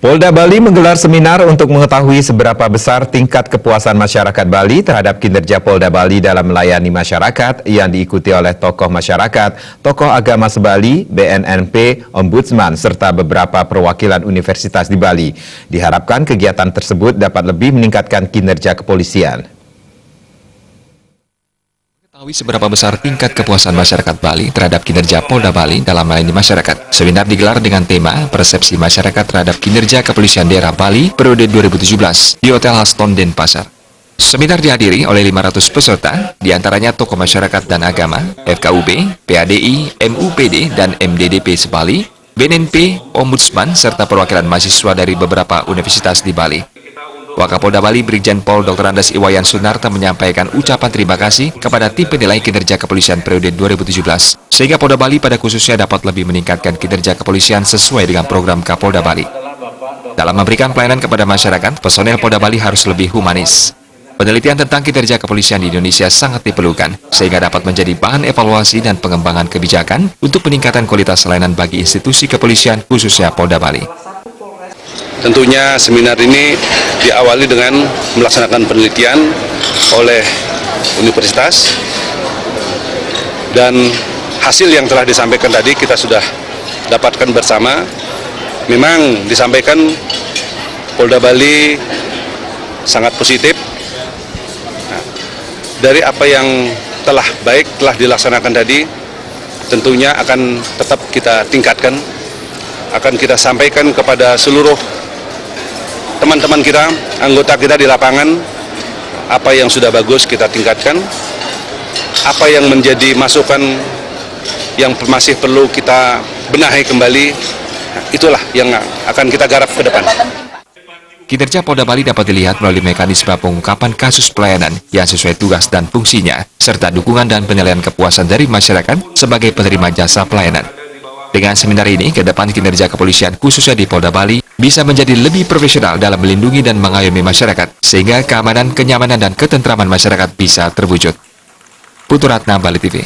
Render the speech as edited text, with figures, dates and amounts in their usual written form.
Polda Bali menggelar seminar untuk mengetahui seberapa besar tingkat kepuasan masyarakat Bali terhadap kinerja Polda Bali dalam melayani masyarakat yang diikuti oleh tokoh masyarakat, tokoh agama se-Bali, BNNP, Ombudsman, serta beberapa perwakilan universitas di Bali. Diharapkan kegiatan tersebut dapat lebih meningkatkan kinerja kepolisian. Mengetahui seberapa besar tingkat kepuasan masyarakat Bali terhadap kinerja Polda Bali dalam melayani masyarakat. Seminar digelar dengan tema Persepsi Masyarakat terhadap Kinerja Kepolisian Daerah Bali periode 2017 di Hotel Haston Denpasar. Seminar dihadiri oleh 500 peserta, diantaranya tokoh masyarakat dan agama, FKUB, PADI, MUPD, dan MDDP se-Bali, BNNP, Ombudsman, serta perwakilan mahasiswa dari beberapa universitas di Bali. Wakapolda Bali Brigjen Pol Dr. Andes Iwayan Sunarta menyampaikan ucapan terima kasih kepada tim penilai kinerja kepolisian periode 2017, sehingga Polda Bali pada khususnya dapat lebih meningkatkan kinerja kepolisian sesuai dengan program Kapolda Bali. Dalam memberikan pelayanan kepada masyarakat, personel Polda Bali harus lebih humanis. Penelitian tentang kinerja kepolisian di Indonesia sangat diperlukan, sehingga dapat menjadi bahan evaluasi dan pengembangan kebijakan untuk peningkatan kualitas layanan bagi institusi kepolisian, khususnya Polda Bali. Tentunya seminar ini diawali dengan melaksanakan penelitian oleh universitas, dan hasil yang telah disampaikan tadi kita sudah dapatkan bersama. Memang disampaikan Polda Bali sangat positif. Nah, dari apa yang telah dilaksanakan tadi, tentunya akan tetap kita tingkatkan, akan kita sampaikan kepada seluruh teman-teman kita, anggota kita di lapangan, apa yang sudah bagus kita tingkatkan, apa yang menjadi masukan yang masih perlu kita benahi kembali, itulah yang akan kita garap ke depan. Kinerja Polda Bali dapat dilihat melalui mekanisme pengungkapan kasus pelayanan yang sesuai tugas dan fungsinya, serta dukungan dan penilaian kepuasan dari masyarakat sebagai penerima jasa pelayanan. Dengan seminar ini, ke depan kinerja kepolisian khususnya di Polda Bali bisa menjadi lebih profesional dalam melindungi dan mengayomi masyarakat, sehingga keamanan, kenyamanan, dan ketentraman masyarakat bisa terwujud. Putu Ratna, Bali TV.